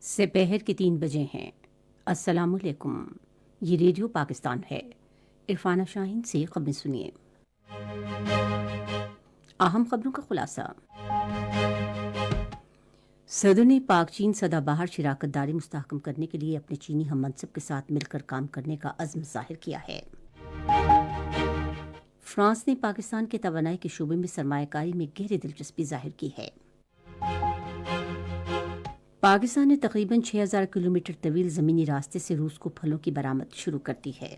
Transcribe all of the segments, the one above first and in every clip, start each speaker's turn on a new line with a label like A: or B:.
A: سپہر کے 3 بجے ہیں۔ السلام علیکم، یہ ریڈیو پاکستان ہے۔ عرفانہ شاہین سے خبریں سنیے۔ اہم خبروں کا خلاصہ۔ صدر نے پاک چین سدا بہار شراکت داری مستحکم کرنے کے لیے اپنے چینی ہم منصب کے ساتھ مل کر کام کرنے کا عزم ظاہر کیا ہے۔ فرانس نے پاکستان کے توانائی کے شعبے میں سرمایہ کاری میں گہری دلچسپی ظاہر کی ہے۔ پاکستان نے تقریباً 6000 کلومیٹر طویل زمینی راستے سے روس کو پھلوں کی برآمد شروع کر دی ہے۔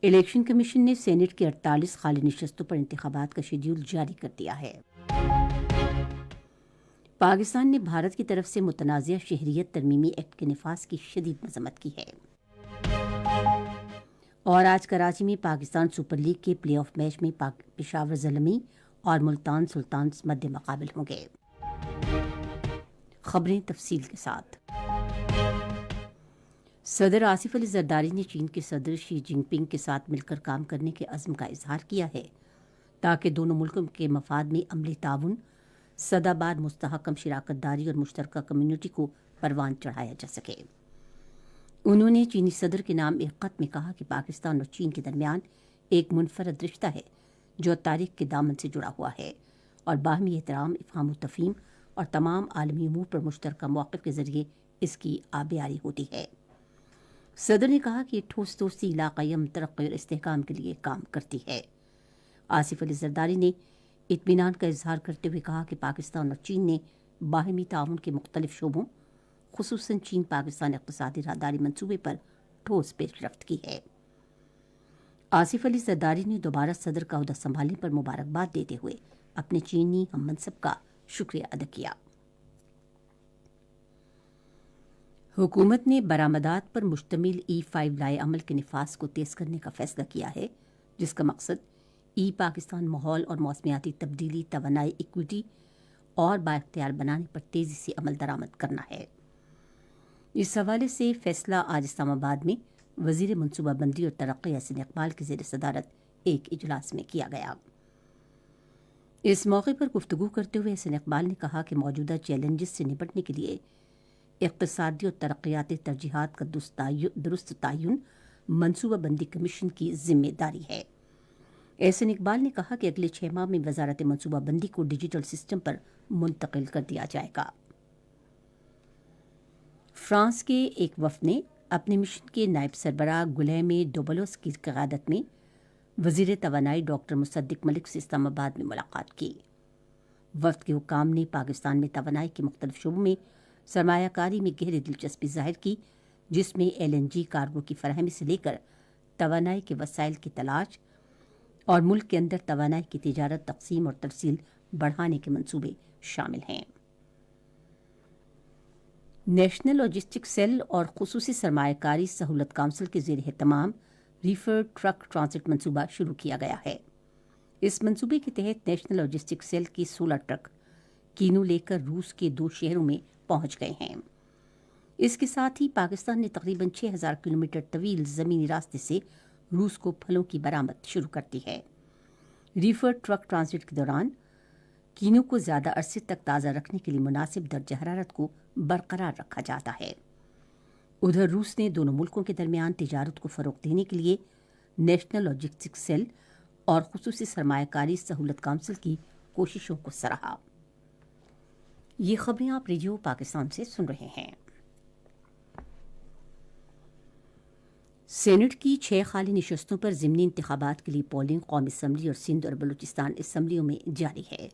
A: الیکشن کمیشن نے سینیٹ کی 48 خالی نشستوں پر انتخابات کا شیڈول جاری کر دیا ہے۔ پاکستان نے بھارت کی طرف سے متنازعہ شہریت ترمیمی ایکٹ کے نفاذ کی شدید مذمت کی ہے۔ اور آج کراچی میں پاکستان سپر لیگ کے پلے آف میچ میں پشاور زلمی اور ملتان سلطانز مد مقابل ہوں گے۔ خبریں تفصیل کے ساتھ۔ صدر آصف علی زرداری نے چین کے صدر شی جن پنگ کے ساتھ مل کر کام کرنے کے عزم کا اظہار کیا ہے تاکہ دونوں ملکوں کے مفاد میں عملی تعاون، سدا بار مستحکم شراکت داری اور مشترکہ کمیونٹی کو پروان چڑھایا جا سکے۔ انہوں نے چینی صدر کے نام ایک خط میں کہا کہ پاکستان اور چین کے درمیان ایک منفرد رشتہ ہے جو تاریخ کے دامن سے جڑا ہوا ہے اور باہمی احترام، افہام و تفہیم اور تمام عالمی امور پر مشترکہ موقف کے ذریعے اس کی آبیاری ہوتی ہے۔ صدر نے کہا کہ یہ ٹھوس دوستی علاقائی ترقی اور استحکام کے لیے کام کرتی ہے۔ آصف علی زرداری نے اطمینان کا اظہار کرتے ہوئے کہا کہ پاکستان اور چین نے باہمی تعاون کے مختلف شعبوں، خصوصاً چین پاکستان اقتصادی راہداری منصوبے پر ٹھوس پیش رفت کی ہے۔ آصف علی زرداری نے دوبارہ صدر کا عہدہ سنبھالنے پر مبارکباد دیتے ہوئے اپنے چینی ہم منصب کا شکریہ ادا کیا۔ حکومت نے برآمدات پر مشتمل E5 لائحہ عمل کے نفاذ کو تیز کرنے کا فیصلہ کیا ہے، جس کا مقصد پاکستان ماحول اور موسمیاتی تبدیلی، توانائی ایکوٹی اور بااختیار بنانے پر تیزی سے عمل درآمد کرنا ہے۔ اس حوالے سے فیصلہ آج اسلام آباد میں وزیر منصوبہ بندی اور ترقی احسن اقبال کی زیر صدارت ایک اجلاس میں کیا گیا۔ اس موقع پر گفتگو کرتے ہوئے احسن اقبال نے کہا کہ موجودہ چیلنجز سے نپٹنے کے لیے اقتصادی اور ترقیاتی ترجیحات کا درست تعین منصوبہ بندی کمیشن کی ذمہ داری ہے۔ احسن اقبال نے کہا کہ اگلے 6 ماہ میں وزارت منصوبہ بندی کو ڈیجیٹل سسٹم پر منتقل کر دیا جائے گا۔ فرانس کے ایک وفد نے اپنے مشن کے نائب سربراہ گلیم ڈوبلوس کی قیادت میں وزیر توانائی ڈاکٹر مصدق ملک سے اسلام آباد میں ملاقات کی۔ وفد کے حکام نے پاکستان میں توانائی کے مختلف شعبوں میں سرمایہ کاری میں گہری دلچسپی ظاہر کی، جس میں LNG کارگو کی فراہمی سے لے کر توانائی کے وسائل کی تلاش اور ملک کے اندر توانائی کی تجارت، تقسیم اور ترسیل بڑھانے کے منصوبے شامل ہیں۔ نیشنل لاجسٹک سیل اور خصوصی سرمایہ کاری سہولت کونسل کے زیر اہتمام ریفر ٹرک ٹرانزٹ منصوبہ شروع کیا گیا ہے۔ اس منصوبے کے تحت نیشنل لاجسٹک سیل کی 16 ٹرک کینو لے کر روس کے 2 شہروں میں پہنچ گئے ہیں۔ اس کے ساتھ ہی پاکستان نے تقریباً 6000 کلومیٹر طویل زمینی راستے سے روس کو پھلوں کی برآمد شروع کر دی ہے۔ ریفر ٹرک ٹرانزٹ کے دوران کینو کو زیادہ عرصے تک تازہ رکھنے کے لیے مناسب درجہ حرارت کو برقرار رکھا جاتا ہے۔ ادھر روس نے دونوں ملکوں کے درمیان تجارت کو فروغ دینے کے لیے نیشنل لاجسٹک سیل اور خصوصی سرمایہ کاری سہولت کونسل کی کوششوں کو سراہا۔ یہ خبریں آپ ریڈیو پاکستان سے سن رہے ہیں۔ سینٹ کی 6 خالی نشستوں پر ضمنی انتخابات کے لیے پولنگ قومی اسمبلی اور سندھ اور بلوچستان اسمبلیوں میں جاری ہے۔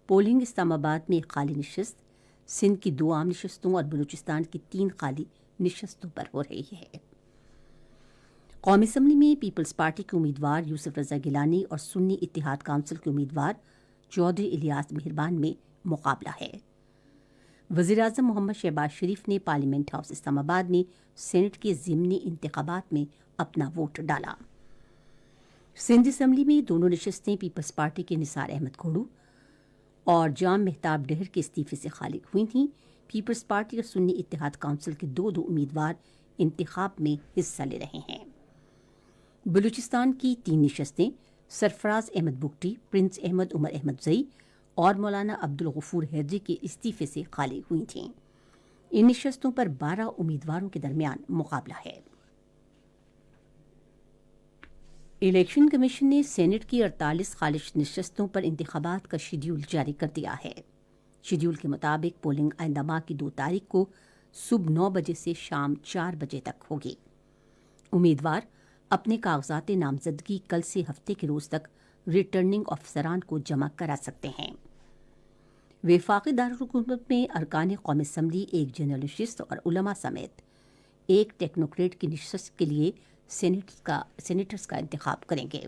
A: پولنگ اسلام آباد میں ایک خالی نشست، سندھ کی 2 عام نشستوں اور بلوچستان کی 3 خالی نشستوں پر ہو رہی ہے۔ قومی اسمبلی میں پیپلز پارٹی کے امیدوار یوسف رضا گیلانی اور سنی اتحاد کونسل کے امیدوار چودھری الیاس مہربان میں مقابلہ ہے۔ وزیر اعظم محمد شہباز شریف نے پارلیمنٹ ہاؤس اسلام آباد میں سینٹ کے ضمنی انتخابات میں اپنا ووٹ ڈالا۔ سندھ اسمبلی میں دونوں نشستیں پیپلز پارٹی کے نثار احمد کھوڑو اور جام مہتاب ڈہر کے استعفے سے خالی ہوئی تھیں۔ پیپلز پارٹی اور سنی اتحاد کونسل کے 2 امیدوار انتخاب میں حصہ لے رہے ہیں۔ بلوچستان کی 3 نشستیں سرفراز احمد بگٹی، پرنس احمد عمر احمد زئی اور مولانا عبدالغفور حیدری کے استعفے سے خالی ہوئی تھیں۔ ان نشستوں پر 12 امیدواروں کے درمیان مقابلہ ہے۔ الیکشن کمیشن نے سینٹ کی 48 خالص نشستوں پر انتخابات کا شیڈول جاری کر دیا ہے۔ شیڈول کے مطابق پولنگ آئندہ ماہ کی 2 تاریخ کو صبح 9 بجے سے شام 4 بجے تک ہوگی۔ امیدوار اپنے کاغذات نامزدگی کل سے ہفتے کے روز تک ریٹرننگ افسران کو جمع کرا سکتے ہیں۔ وفاقی دارالحکومت میں ارکان قومی اسمبلی ایک جنرل نشست اور علماء سمیت ایک ٹیکنوکریٹ کی نشست کے لیے سینیٹرز کا انتخاب کریں گے۔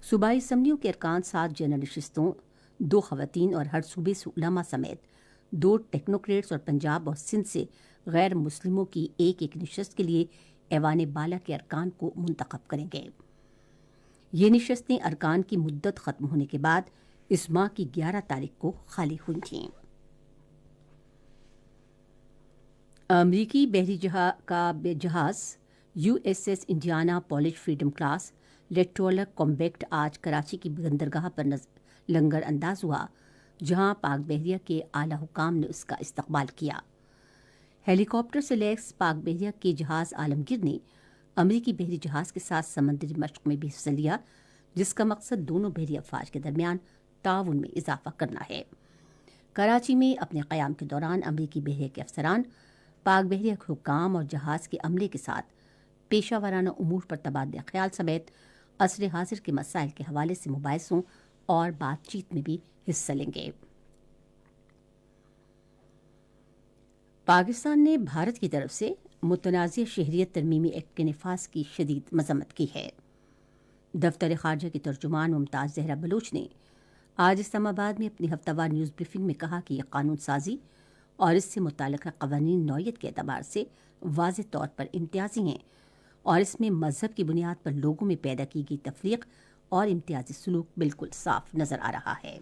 A: صوبائی اسمبلیوں کے ارکان 7 جنرل نشستوں، 2 خواتین اور ہر صوبے سے علماء سمیت 2 ٹیکنوکریٹس اور پنجاب اور سندھ سے غیر مسلموں کی ایک نشست کے لیے ایوان بالا کے ارکان کو منتخب کریں گے۔ یہ نشستیں ارکان کی مدت ختم ہونے کے بعد اس ماہ کی 11 تاریخ کو خالی ہوئی تھیں۔ امریکی بحری جہاز USS Indianapolis freedom class littoral combat آج کراچی کی بندرگاہ پر لنگر انداز ہوا، جہاں پاک بحریہ کے اعلی حکام نے اس کا استقبال کیا۔ ہیلی کاپٹر سے لیس پاک بحریہ کے جہاز عالمگیر نے امریکی بحری جہاز کے ساتھ سمندری مشق میں بھی حصہ لیا، جس کا مقصد دونوں بحری افواج کے درمیان تعاون میں اضافہ کرنا ہے۔ کراچی میں اپنے قیام کے دوران امریکی بحریہ کے افسران پاک بحریہ کے حکام اور جہاز کے عملے کے ساتھ پیشہ ورانہ امور پر تبادلہ خیال سمیت عصر حاضر کے مسائل کے حوالے سے مباحثوں اور بات چیت میں بھی حصہ لیں گے۔ پاکستان نے بھارت کی طرف سے متنازع شہریت ترمیمی ایکٹ کے نفاذ کی شدید مذمت کی ہے۔ دفتر خارجہ کی ترجمان ممتاز زہرا بلوچ نے آج اسلام آباد میں اپنی ہفتہ وار نیوز بریفنگ میں کہا کہ یہ قانون سازی اور اس سے متعلقہ قوانین نوعیت کے اعتبار سے واضح طور پر امتیازی ہیں اور اس میں مذہب کی بنیاد پر لوگوں میں پیدا کی گئی تفریق اور امتیازی سلوک بالکل صاف نظر آ رہا ہے۔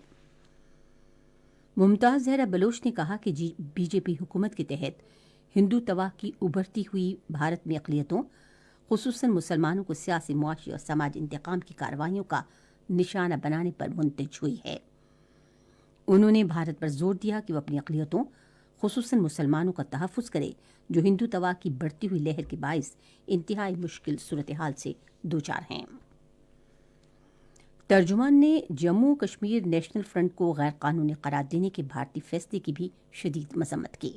A: ممتاز زہرا بلوچ نے کہا کہ بی جے پی حکومت کے تحت ہندو توا کی ابھرتی ہوئی بھارت میں اقلیتوں خصوصاً مسلمانوں کو سیاسی، معاشی اور سماجی انتقام کی کارروائیوں کا نشانہ بنانے پر منتج ہوئی ہے۔ انہوں نے بھارت پر زور دیا کہ وہ اپنی اقلیتوں خصوصاً مسلمانوں کا تحفظ کرے جو ہندو توا کی بڑھتی ہوئی لہر کے باعث انتہائی مشکل صورتحال سے دوچار ہیں۔ ترجمان نے جموں کشمیر نیشنل فرنٹ کو غیر قانونی قرار دینے کے بھارتی فیصلے کی بھی شدید مذمت کی۔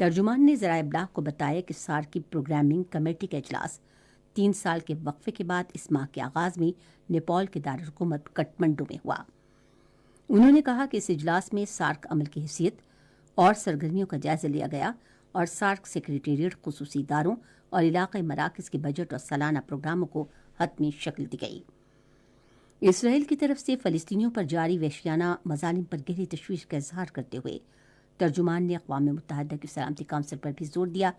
A: ترجمان نے ذرائع ابلاغ کو بتایا کہ سارک کی پروگرامنگ کمیٹی کا اجلاس 3 سال کے وقفے کے بعد اس ماہ کے آغاز میں نیپال کے دارالحکومت کٹمنڈو میں ہوا۔ انہوں نے کہا کہ اس اجلاس میں سارک عمل کی حیثیت اور سرگرمیوں کا جائزہ لیا گیا اور سارک سیکریٹریٹ، خصوصی اداروں اور علاقائی مراکز کے بجٹ اور سالانہ پروگراموں کو حتمی شکل دی گئی۔ اسرائیل کی طرف سے فلسطینیوں پر جاری وحشیانہ مظالم پر گہری تشویش کا اظہار کرتے ہوئے ترجمان نے اقوام متحدہ کی سلامتی کونسل پر بھی زور دیا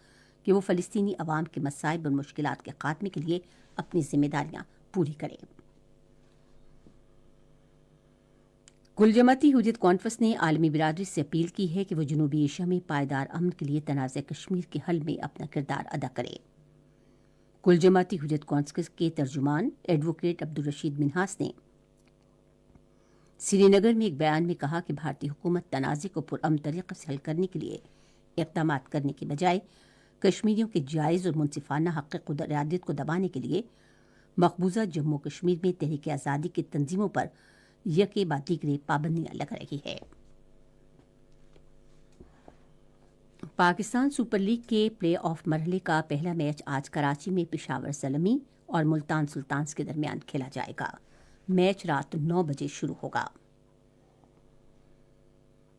A: کہ وہ فلسطینی عوام کے مصائب اور مشکلات کے خاتمے کے لیے اپنی ذمہ داریاں پوری کرے۔ کل جماعتی حریت کانفرنس نے عالمی برادری سے اپیل کی ہے کہ وہ جنوبی ایشیا میں پائیدار امن کے لیے تنازع کشمیر کے حل میں اپنا کردار ادا کرے۔ کل جماعتی حریت کانفرنس کے ترجمان ایڈوکیٹ عبدالرشید منہاس نے سری نگر میں ایک بیان میں کہا کہ بھارتی حکومت تنازع کو پرامن طریقے سے حل کرنے کے لیے اقدامات کرنے کے بجائے کشمیریوں کے جائز اور منصفانہ حق خود ارادیت کو دبانے کے لیے مقبوضہ جموں کشمیر میں تحریک آزادی کی تنظیموں پر یکے بعد دیگرے پابندیاں لگا رہی ہے۔ پاکستان سپر لیگ کے پلے آف مرحلے کا پہلا میچ آج کراچی میں پشاور زلمی اور ملتان سلطانز کے درمیان کھیلا جائے گا۔ میچ رات 9 بجے شروع ہوگا۔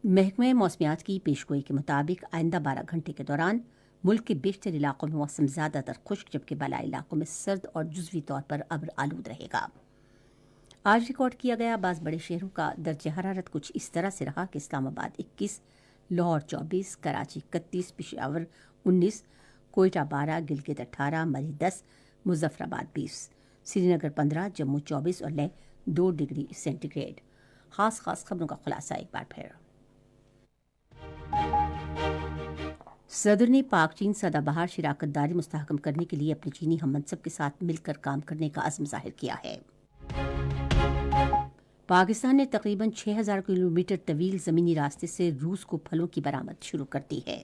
A: محکمہ موسمیات کی پیشگوئی کے مطابق آئندہ 12 گھنٹے کے دوران ملک کے بیشتر علاقوں میں موسم زیادہ تر خشک جبکہ بالائی علاقوں میں سرد اور جزوی طور پر ابر آلود رہے گا۔ آج ریکارڈ کیا گیا بعض بڑے شہروں کا درجہ حرارت کچھ اس طرح سے رہا کہ اسلام آباد 21، لاہور 24، کراچی 31، پشاور 19، کوئٹہ 12، گلگت 18، مری 10، مظفر آباد 20، سری نگر 15، جموں 24 اور لیہ 2 ڈگری سینٹی گریڈ۔ خاص خبروں کا خلاصہ ایک بار پھر۔ صدر نے پاک چین سدہ بہار شراکت داری مستحکم کرنے کے لیے اپنے چینی ہم منصب کے ساتھ مل کر کام کرنے کا عزم ظاہر کیا ہے۔ پاکستان نے تقریباً 6000 کلومیٹر طویل زمینی راستے سے روس کو پھلوں کی برآمد شروع کر دی ہے۔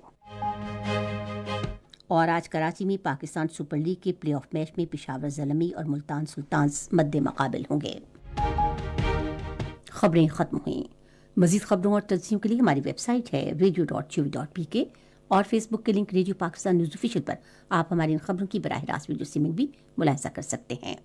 A: اور آج کراچی میں پاکستان سپر لیگ کے پلے آف میچ میں پشاور زلمی اور ملتان سلطانز مد مقابل ہوں گے۔ خبریں ختم ہوئیں۔ مزید خبروں اور تجزیوں کے لیے ہماری ویب سائٹ ہے radio.gov.pk اور فیس بک کے link radio Pakistan news official پر آپ ہماری ان خبروں کی براہ راست ویڈیو سٹریمنگ بھی ملاحظہ کر سکتے ہیں۔